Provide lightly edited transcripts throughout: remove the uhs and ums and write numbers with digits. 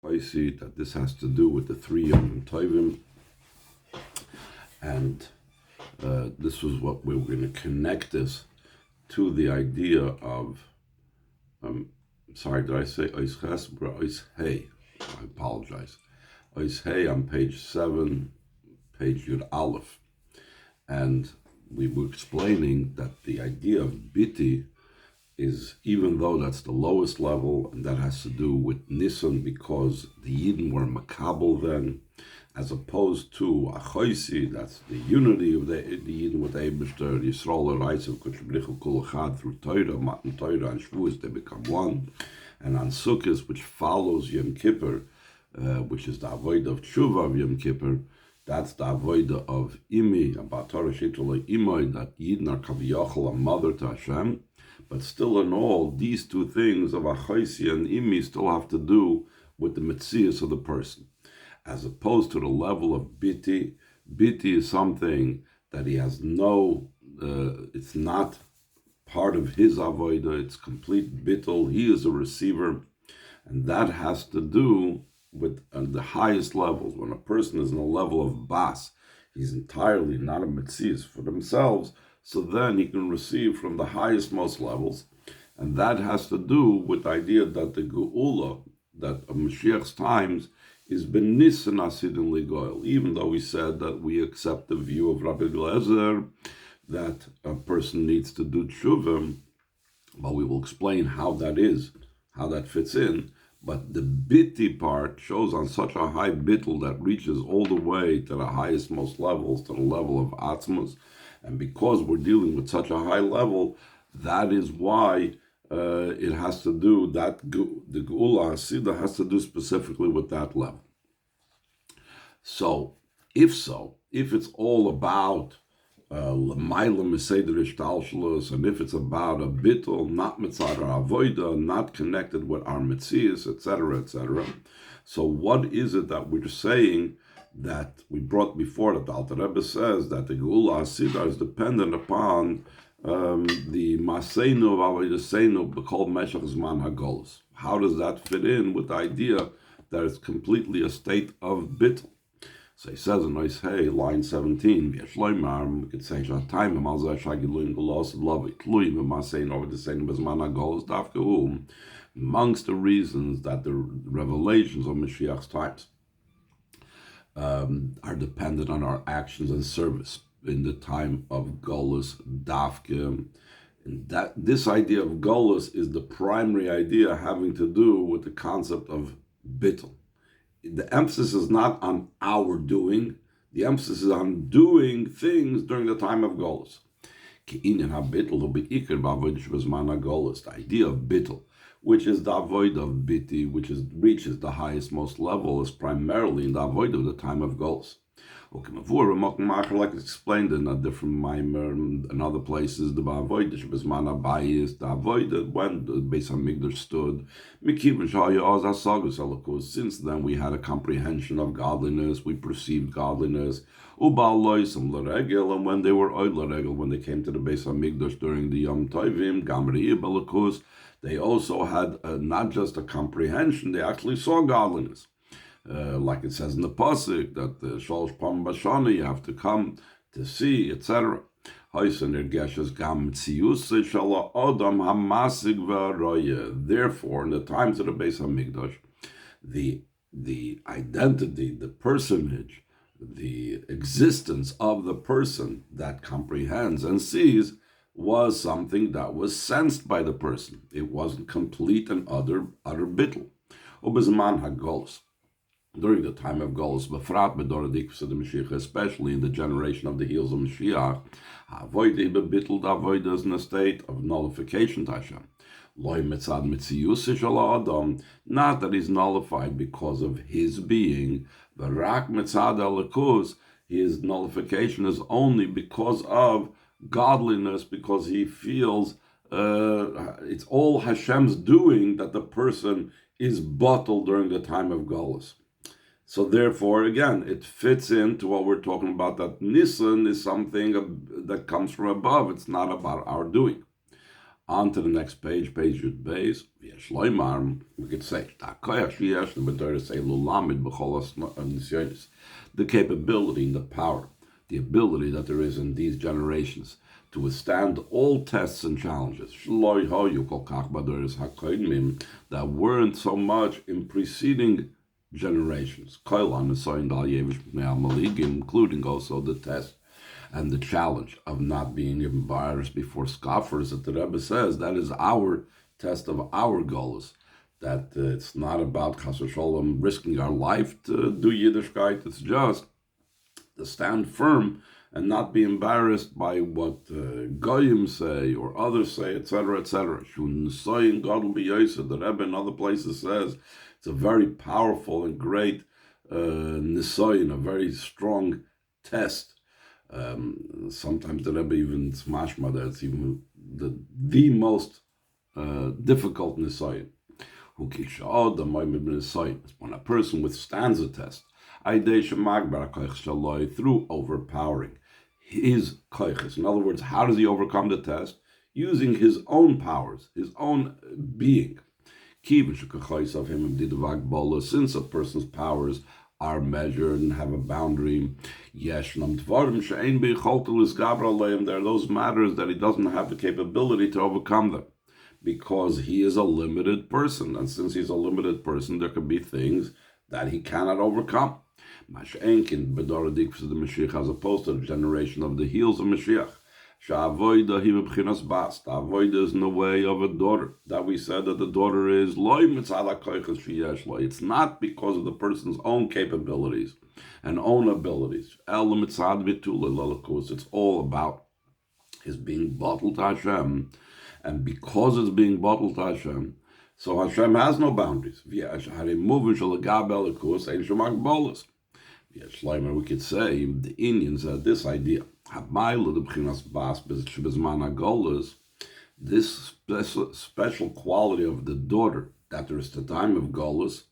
I see that this has to do with the three Yom Tovim, and this was what we were going to connect this to the idea of. Sorry, did I say Ois Ches or Ois Hey? I apologize. Ois Hey on page 7, page Yud Aleph, and we were explaining that the idea of Biti is, even though that's the lowest level, and that has to do with Nisan because the Yidden were Makabel then, as opposed to Achoisi, that's the unity of the Yidden with Eibishter, Yisrael, Reisav, Kushbrichel, Kulachad, through Torah, Matan Torah, and Shavuos, they become one. And on Sukkot, which follows Yom Kippur, which is the Avodah of Tshuva of Yom Kippur, that's the Avodah of Imi, about Torah Shitulei Imoy, that Yidden are Kaviyachal, a mother to Hashem. But still in all, these two things of Achoisi and Imi still have to do with the Metzias of the person. As opposed to the level of Biti. Biti is something that he has no, it's not part of his Avodah, it's complete Bittul, he is a receiver, and that has to do with the highest levels. When a person is in a level of Bas, he's entirely not a Metzias for themselves, so then he can receive from the highest most levels, and that has to do with the idea that the Geula, that of Mashiach's times, is benis and asidin ligoil, even though we said that we accept the view of Rabbi Eliezer that a person needs to do tshuva, but we will explain how that is, how that fits in. But the biti part shows on such a high bittul that reaches all the way to the highest most levels, to the level of atzmos, and because we're dealing with such a high level, that is why it has to do, that the Geula Hasidah has to do specifically with that level. So, if it's all about L'mayla Meseder Ishtalshalos, and if it's about a bittul, not mitzad our avoida, not connected with our metzias, etc., etc. So, what is it that we're saying that we brought before, that the Alter Rebbe says that the Geula Hasidah is dependent upon the Maseinu of Avodaseinu b'kol Meshach Zman HaGolus? How does that fit in with the idea that it's completely a state of bittul? So he says in Ois Hey, line 17, we could say Shatayim Malzah Shagiluim Golos Lavi Tluim Maseinu Avodaseinu b'Zman HaGolus Dafka. Amongst the reasons that the revelations of Mashiach's times are dependent on our actions and service in the time of Golus Dafke. And that this idea of Golus is the primary idea having to do with the concept of bittul. The emphasis is not on our doing, the emphasis is on doing things during the time of Golus. The idea of bittul, which is the avoid of biti, which reaches the highest most level, is primarily in the avoid of the time of Golus. Like it's explained in a different mimer and other places, the avoid the avoid when the Beis Hamikdash stood. Since then we had a comprehension of godliness, we perceived godliness. And when they were when they came to the Beis Hamikdash during the Yom Tovim, they also had not just a comprehension, they actually saw godliness. Like it says in the pasuk that the Shalosh Pam Bashana, you have to come to see, etc. Therefore, in the times of the Beis Hamikdash, the identity, the personage, the existence of the person that comprehends and sees was something that was sensed by the person. It wasn't complete and utter bittul. During the time of Golus, especially in the generation of the heels of Mashiach, avoid is in a state of nullification to Hashem. Not that he's nullified because of his being, but his nullification is only because of godliness, because he feels it's all Hashem's doing that the person is bottled during the time of Golus. So therefore, again, it fits into what we're talking about, that Nisan is something that comes from above. It's not about our doing. On to the next page Yud Beis. We could say the capability and the power, the ability that there is in these generations to withstand all tests and challenges that weren't so much in preceding generations, including also the test and the challenge of not being embarrassed before scoffers, that the Rebbe says that is our test of our goals. That it's not about Chas v'Sholom risking our life to do Yiddishkeit. It's just to stand firm and not be embarrassed by what Goyim say or others say, etc., etc. The Rebbe in other places says it's a very powerful and great nisayin, a very strong test. Sometimes the Rebbe even smashma that it's even the most difficult nisayin. When a person withstands a test, through overpowering his koiches. In other words, how does he overcome the test? Using his own powers, his own being. Since a person's powers are measured and have a boundary, there are those matters that he doesn't have the capability to overcome them, because he is a limited person. And since he's a limited person, there could be things that he cannot overcome. As opposed to the generation of the heels of Mashiach. The avoida is in the way of a daughter. That we said that the daughter is it's not because of the person's own capabilities and own abilities. It's all about his being bottled to Hashem. And because it's being bottled to Hashem, so Hashem has no boundaries. We could say the Indians had this idea. This special quality of the daughter that there is the time of Golus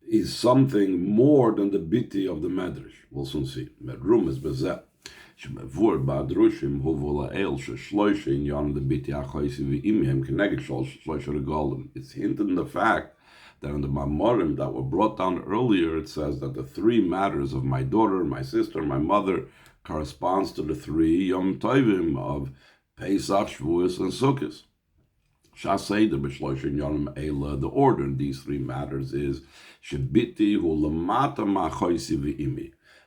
is something more than the biti of the Medrash. We'll soon see. Medrum is bezeh. It's hinted in the fact that in the Mamorim that were brought down earlier, it says that the three matters of my daughter, my sister, my mother corresponds to the three Yom Tovim of Pesach, Shavuos, and Sukkot. The order in these three matters is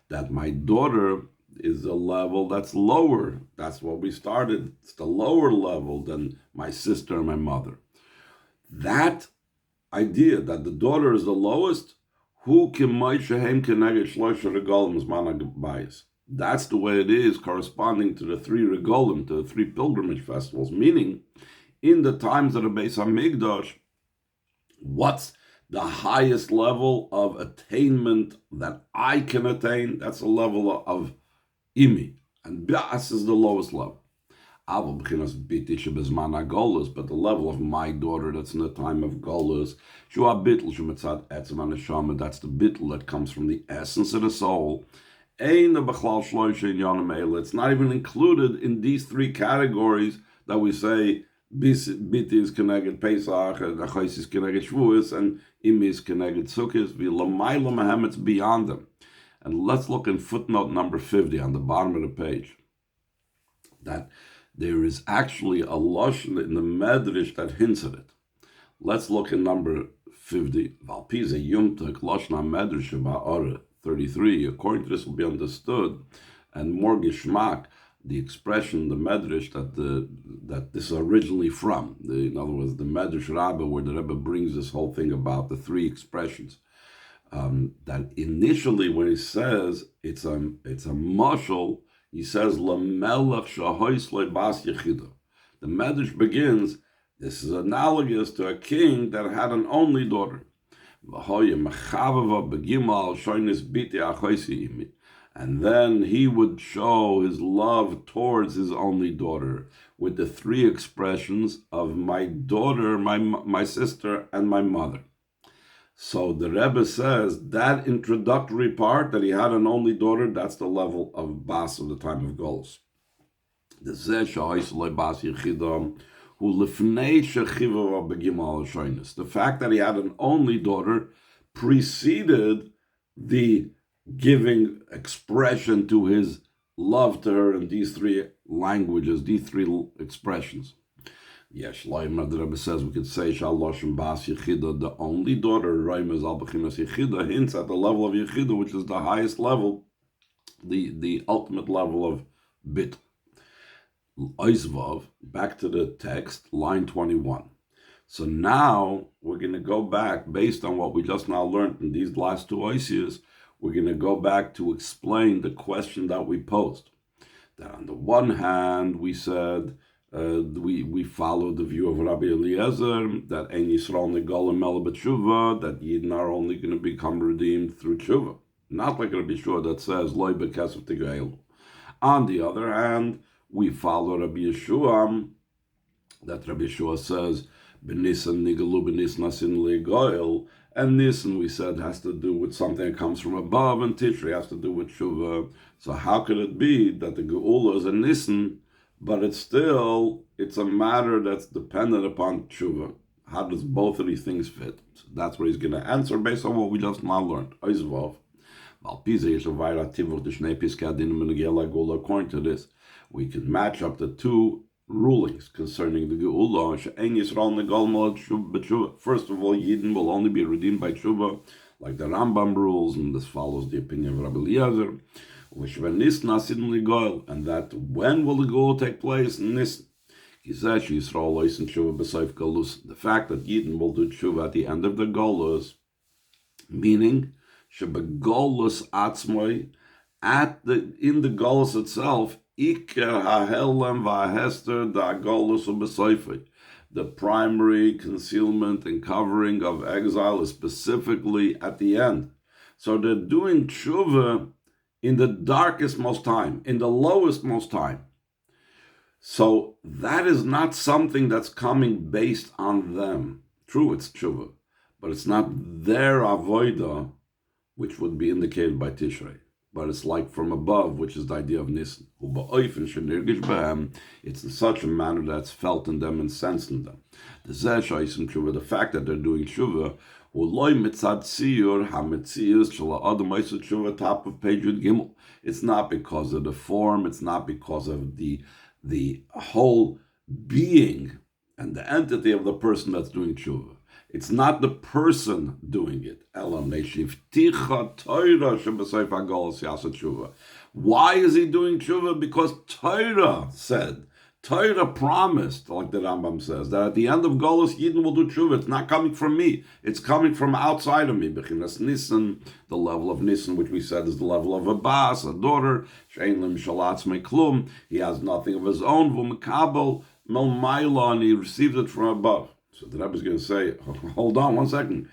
that my daughter is a level that's lower. That's what we started. It's the lower level than my sister and my mother. That idea that the daughter is the lowest, that's the way it is, corresponding to the three regolim, to the three pilgrimage festivals. Meaning, in the times of the Beis HaMikdash, what's the highest level of attainment that I can attain? That's a level of imi, and B'as is the lowest level. But the level of my daughter that's in the time of Golus, that's the bitl that comes from the essence of the soul. It's not even included in these three categories that we say biti is connected Pesach, Achais is connected Shavuos, and imi is connected Sukkot. It's beyond them. And let's look in footnote number 50 on the bottom of the page, that there is actually a lashon in the Medrash that hints at it. Let's look in number 50. Valpiza Yumtuk Lashna Medrash Ba'ara 33. According to this will be understood, and more gishmak, the expression, the Medrash that this is originally from. In other words, the Medrash Rabbah, where the Rebbe brings this whole thing about the three expressions. That initially, when he says it's a mashal, he says lamelach shahois bas yechida. The Medrash begins. This is analogous to a king that had an only daughter. And then he would show his love towards his only daughter with the three expressions of my daughter, my sister, and my mother. So the Rebbe says that introductory part, that he had an only daughter, that's the level of Bas of the time of Golus. The fact that he had an only daughter preceded the giving expression to his love to her in these three languages, these three expressions. Yes, the Rebbe says we could say Shaloshim Bas Yechida, the only daughter, Raimes Al Bechinas Yechida, hints at the level of Yechida, which is the highest level, the ultimate level of bit. Oizvav, back to the text, line 21. So now we're going to go back, based on what we just now learned in these last two oisias, we're going to go back to explain the question that we posed. That on the one hand, we said, we followed the view of Rabbi Eliezer, that Ein Yisrael Negolim Ela B'tshuva, that Yidden are only going to become redeemed through tshuva. Not like Rabbi Yeshua that says, Loi B'kesef Tigeilu. On the other hand, we follow Rabbi Yeshua, that Rabbi Yeshua says, B'nisan nigalu b'nisan asin le'goyel, and Nisan, we said, has to do with something that comes from above, and Tishrei has to do with Shuvah. So how could it be that the Geula is a Nisan, but it's a matter that's dependent upon Shuvah? How does both of these things fit? So that's what he's going to answer based on what we just now learned. According to this, we can match up the two rulings concerning the Geula. First of all, Yidden will only be redeemed by Tshuva, like the Rambam rules, and this follows the opinion of Rabbi Eliezer. And that when will the Geula take place? Nisan. The fact that Yidden will do Tshuva at the end of the Golus, meaning in the Golus itself, the primary concealment and covering of exile is specifically at the end. So they're doing tshuva in the darkest most time, in the lowest most time. So that is not something that's coming based on them. True, it's tshuva, but it's not their avoida, which would be indicated by Tishrei. But it's like from above, which is the idea of Nisan. It's in such a manner that's felt in them and sensed in them. The fact that they're doing tshuva, top of page Yud Gimel. It's not because of the form, it's not because of the whole being and the entity of the person that's doing tshuva. It's not the person doing it. Why is he doing tshuva? Because Torah said, Torah promised, like the Rambam says, that at the end of Golus, Yidden will do tshuva. It's not coming from me. It's coming from outside of me. Bechinas Nisan, the level of Nisan, which we said is the level of a bas, a daughter. Shein lim shalatz meklum. He has nothing of his own. V'mekabel mel maila, and he received it from above. So the Rebbe is going to say, hold on 1 second.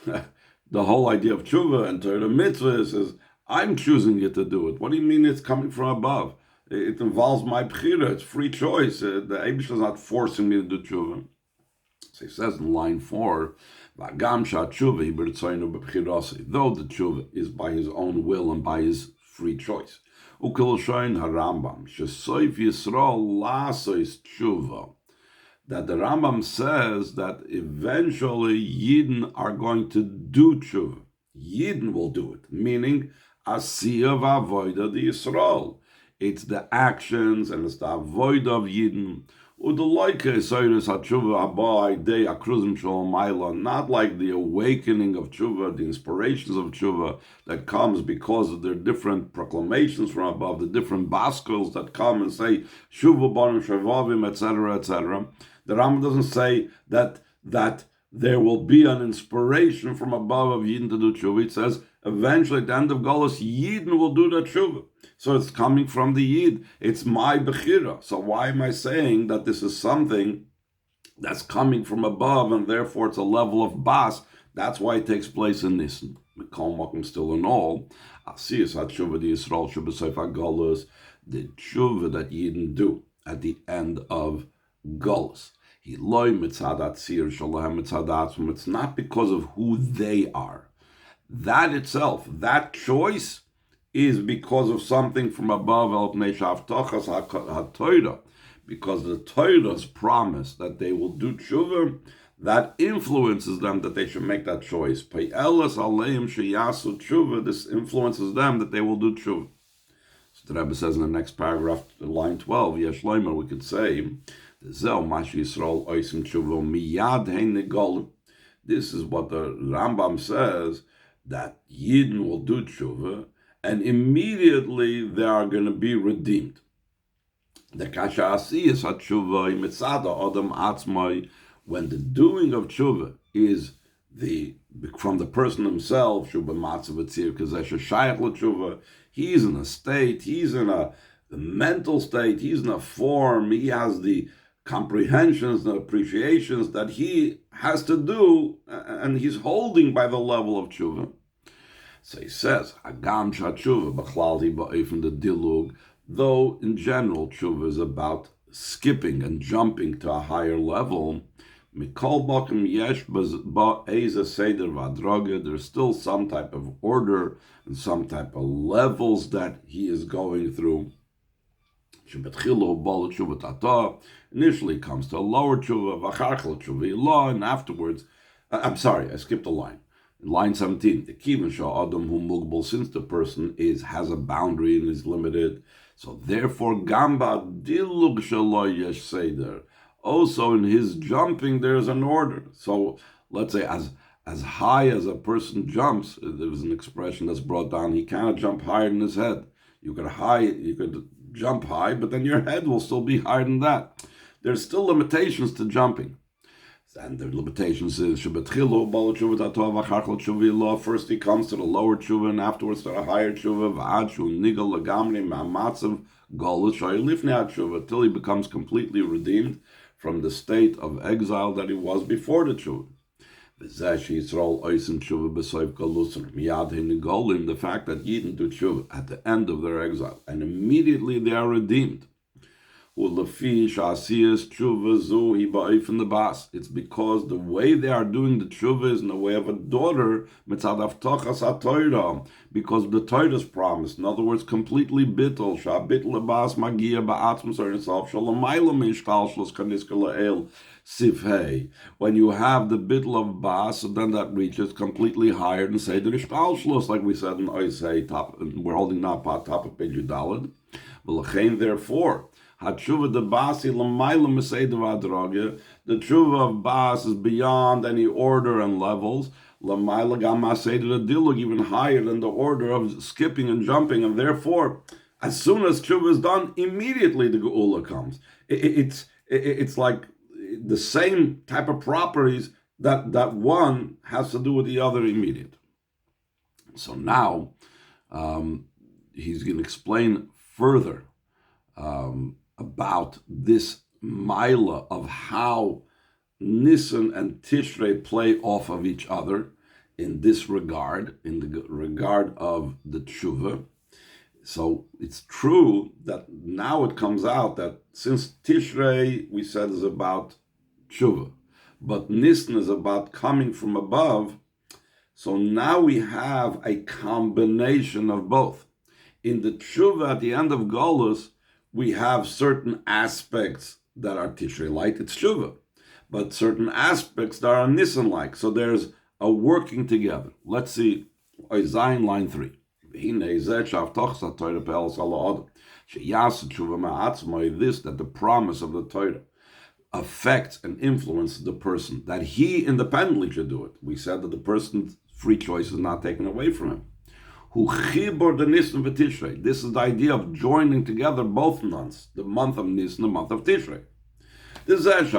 The whole idea of tshuva and Torah mitzvah is, I'm choosing it to do it. What do you mean it's coming from above? It involves my bechira. It's free choice. The Eibush is not forcing me to do tshuva. So he says in line 4, though the tshuva is by his own will and by his free choice. That the Rambam says that eventually Yidden are going to do tshuva. Yidden will do it, meaning Asiyah v'avoida the Yisrael. It's the actions and it's the avoida of Yidden. Not like the awakening of tshuva, the inspirations of tshuva that comes because of their different proclamations from above, the different baskels that come and say tshuva banim shavavim, etc., etc. The Rambam doesn't say that there will be an inspiration from above of Yidden to do tshuva. It says eventually at the end of Golus, Yidden will do that tshuva. So it's coming from the Yid. It's my bechira. So why am I saying that this is something that's coming from above and therefore it's a level of bas? That's why it takes place in Nisan. Still in all, the tshuva that Yidden do at the end of Golus. It's not because of who they are. That itself, that choice, is because of something from above, because the Torah's promise that they will do tshuva, that influences them that they should make that choice. This influences them that they will do tshuva. So the Rebbe says in the next paragraph, line 12, Yesh Loimer, we could say, this is what the Rambam says, that Yidden will do tshuva, and immediately they are going to be redeemed. The kasha asiyas hatshuva mitzada adam atzmai, when the doing of tshuva is from the person himself, shuba matzav etzir kazesha shayach l'tshuva, he's in a state, he's in a mental state, he's in a form, he has the comprehensions and appreciations that he has to do, and he's holding by the level of tshuva. So he says, Hagam tshuva b'chlal ba'ifin the dilug, though in general tshuva is about skipping and jumping to a higher level, mikol bakim yesh ba'eza seder v'adroga, there's still some type of order and some type of levels that he is going through. Initially comes to a lower tshuva, and afterwards, I'm sorry, I skipped a line. In line 17, the kivin shah adam hu mugbal, since the person has a boundary and is limited, so therefore gamba dilug shelo yesh seder. Also in his jumping there's an order. So let's say as high as a person jumps, there was an expression that's brought down, he cannot jump higher than his head. You could jump high, but then your head will still be higher than that. There's still limitations to jumping. And the limitations is, first he comes to the lower tshuva, and afterwards to the higher tshuva, till he becomes completely redeemed from the state of exile that he was before the tshuva. The fact that Yidden do tshuva at the end of their exile, and immediately they are redeemed. It's because the way they are doing the tshuva is in the way of a daughter, because of the Torah's promise. In other words, completely bittul. When you have the bittul of bas, so then that reaches completely higher than Seder Ishtalshlos, like we said in Oisei, we're holding now top of page Yudalad. Therefore, the tshuva of bas is beyond any order and levels, even higher than the order of skipping and jumping, and therefore, as soon as tshuva is done, immediately the geula comes. It's like the same type of properties that one has to do with the other immediate. So now he's going to explain further about this Maila of how Nisan and Tishrei play off of each other in this regard, in the regard of the tshuva. So it's true that now it comes out that since Tishrei, we said, is about tshuva, but Nisan is about coming from above, so now we have a combination of both. In the tshuva at the end of Golus, we have certain aspects that are Tishrei-like, it's tshuva, but certain aspects that are Nisan-like. So there's a working together. Let's see, Zion line 3. This, that the promise of the Torah affects and influences the person, that he independently should do it. We said that the person's free choice is not taken away from him. This is the idea of joining together both months, the month of Nisan, the month of Tishrei. The fact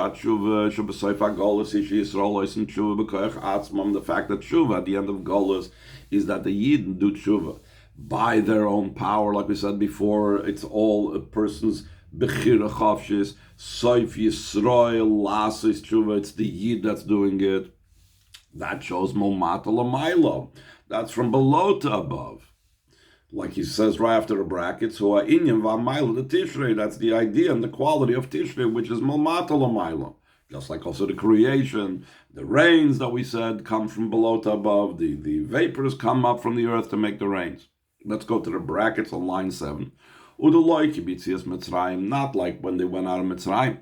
that tshuva at the end of Golus is that the Yidden do tshuva by their own power, like we said before. It's all a person's bechira chavshis, soif Yisrael, lasis tshuva. It's the Yid that's doing it. That shows momata l'maylo. That's from below to above. Like he says right after the brackets, who are inyan v'amaylo the Tishrei. That's the idea and the quality of Tishrei, which is momata l'maylo. Just like also the creation, the rains that we said come from below to above. The vapors come up from the earth to make the rains. Let's go to the brackets on line 7. Udoloi kibitzias Mitzrayim, not like when they went out of Mitzrayim.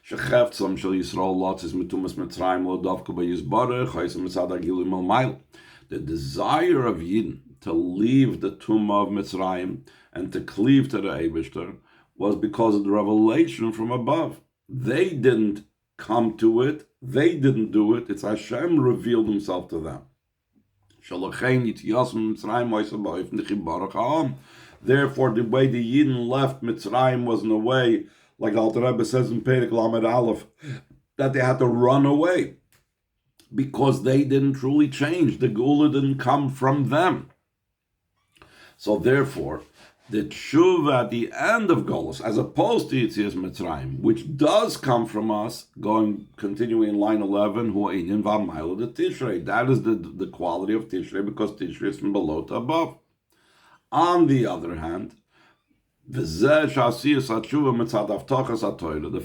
Shecheftzam shel Yisrael lotzis mitumas Mitzrayim lo dovka b'yizbarech haisam mitzad hagilu malmayl. The desire of Yidden to leave the tumah of Mitzrayim and to cleave to the Eibishter was because of the revelation from above. They didn't come to it. They didn't do it. It's Hashem revealed himself to them. Therefore, the way the Yidden left Mitzrayim was in a way, like the Alter Rebbe says in Perek Lamed Aleph, that they had to run away because they didn't truly change. The Geula didn't come from them. So therefore, the tshuva at the end of Golus, as opposed to Yetzias Mitzrayim, which does come from us, continuing in line 11, Hu Inyan V'Mayla the Tishrei. That is the quality of Tishrei, because Tishrei is from below to above. On the other hand, the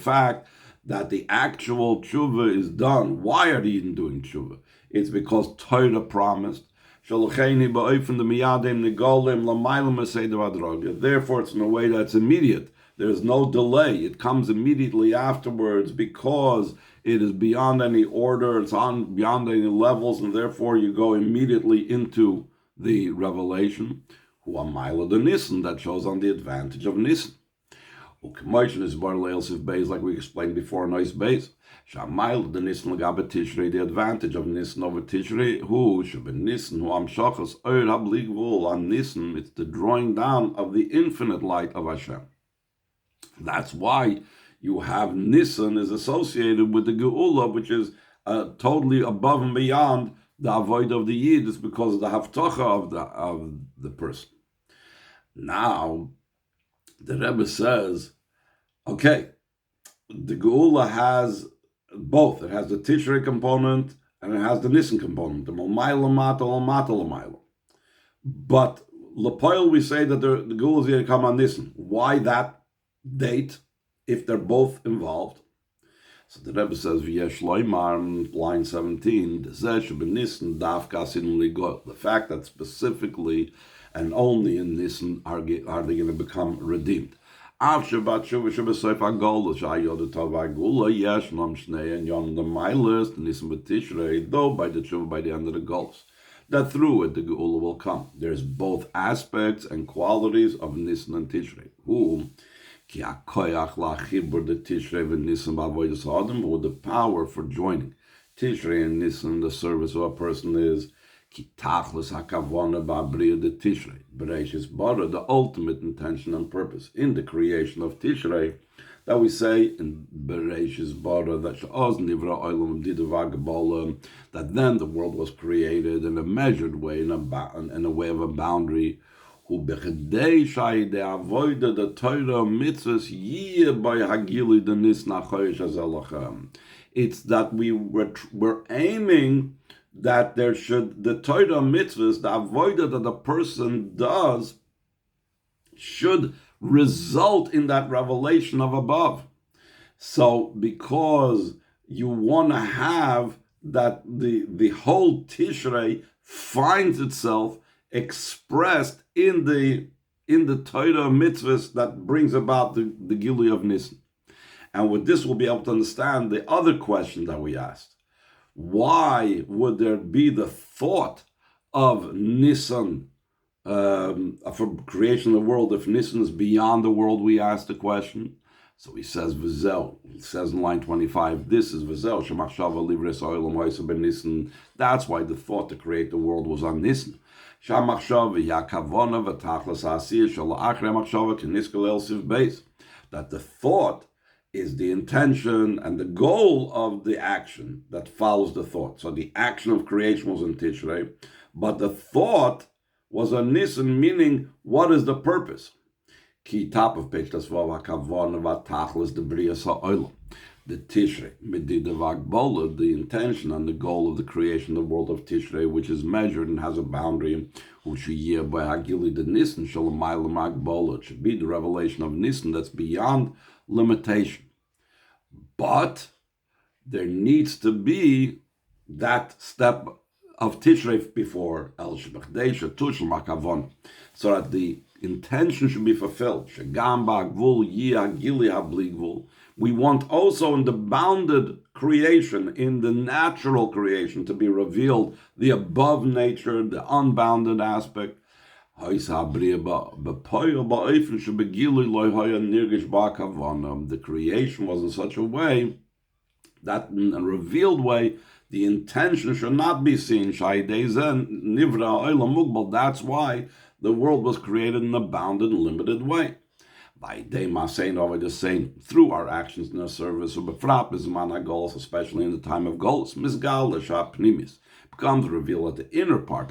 fact that the actual tshuva is done. Why are the Yidden doing tshuva? It's because Torah promised. Therefore, it's in a way that's immediate. There's no delay. It comes immediately afterwards because it is beyond any order. It's beyond any levels, and therefore you go immediately into the revelation. That shows on the advantage of Nisan. Like we explained before, nice base. The advantage of Nisan over Tishrei, on Nisan, it's the drawing down of the infinite light of Hashem. That's why you have Nisan is associated with the Geula, which is totally above and beyond the avoid of the Yid. It's because of the haftacha of the person. Now, the Rebbe says, okay, the Geula has both. It has the Tishrei component and it has the Nisan component. The Malmayla Mata Mata Lamayla. But Lepoil, we say that the Geula is going to come on Nisan. Why that date if they're both involved? So the Rebbe says, V'yesh loymar, line 17, the fact that specifically and only in Nisan are they going to become redeemed. Though by the tshuva by the end of the Golus, that through it the Geula will come. There's both aspects and qualities of Nisan and Tishrei. With the power for joining Tishrei and Nisan in the service of a person is the ultimate intention and purpose in the creation of Tishrei, that we say in Bereshis Bara that then the world was created in a measured way, in a way of a boundary. It's that we're aiming that there should, the Torah mitzvahs, the avodah that a person does, should result in that revelation of above. So because you want to have that the whole Tishrei finds itself expressed in the Torah mitzvahs that brings about the Gilui of Nisan. And with this we'll be able to understand the other question that we asked. Why would there be the thought of Nisan for creation of the world if Nisan is beyond the world? We asked the question. So he says Vizel. He says in line 25, this is Vizel. Shemachshava livres oilam hoisa ben Nisan. That's why the thought to create the world was on Nisan. Shamachshava yakavona v'tachlas asiyah shalachre machshava k'niskel el siv beis. That the thought is the intention and the goal of the action that follows the thought. So the action of creation was in Tishrei, but the thought was on Nisan, meaning what is the purpose? Ki top of page tasvav hakavon vatachlis the brias ha'olam. The Tishrei medida vagbola, the intention and the goal of the creation of the world of Tishrei, which is measured and has a boundary. Ushiyeh by hagili the Nisan shalamayla magbola. It should be the revelation of Nisan that's beyond limitation. But there needs to be that step of Tishrei before El Shebechdesha Tushel Makavon, so that the intention should be fulfilled. Shegam ba'gvul yia gili habli gvul. We want also in the bounded creation, in the natural creation, to be revealed the above nature, the unbounded aspect. The creation was in such a way that in a revealed way, the intention should not be seen. That's why the world was created in a bounded and limited way. By through our actions in our service, especially in the time of Golus, becomes revealed at the inner part.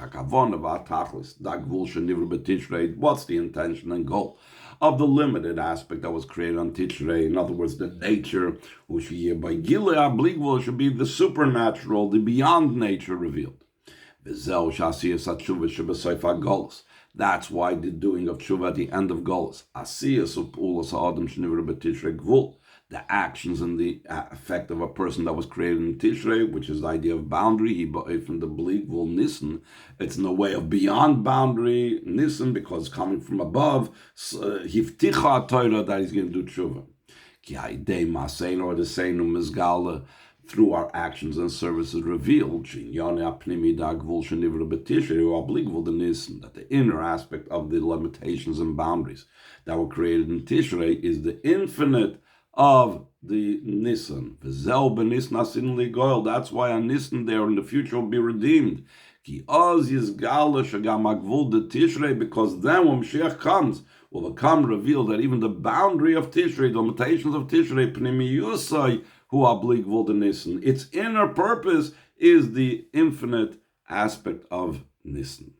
What's the intention and goal of the limited aspect that was created on Tishrei? In other words, the nature, which should be the supernatural, the beyond nature revealed. That's why the doing of tshuva at the end of Golus, the actions and the effect of a person that was created in Tishrei, which is the idea of boundary, from the bligvul nissen, it's in the way of beyond boundary nissen, because coming from above, hifticha Torah, that he's going to do tshuva. Ki haidei masein, or the seinu mizgala, through our actions and services revealed, that the inner aspect of the limitations and boundaries that were created in Tishrei is the infinite of the Nisan. That's why a Nisan there in the future will be redeemed. Because then when Mashiach comes, will become revealed that even the boundary of Tishrei, the limitations of Tishrei, its inner purpose is the infinite aspect of Nisan.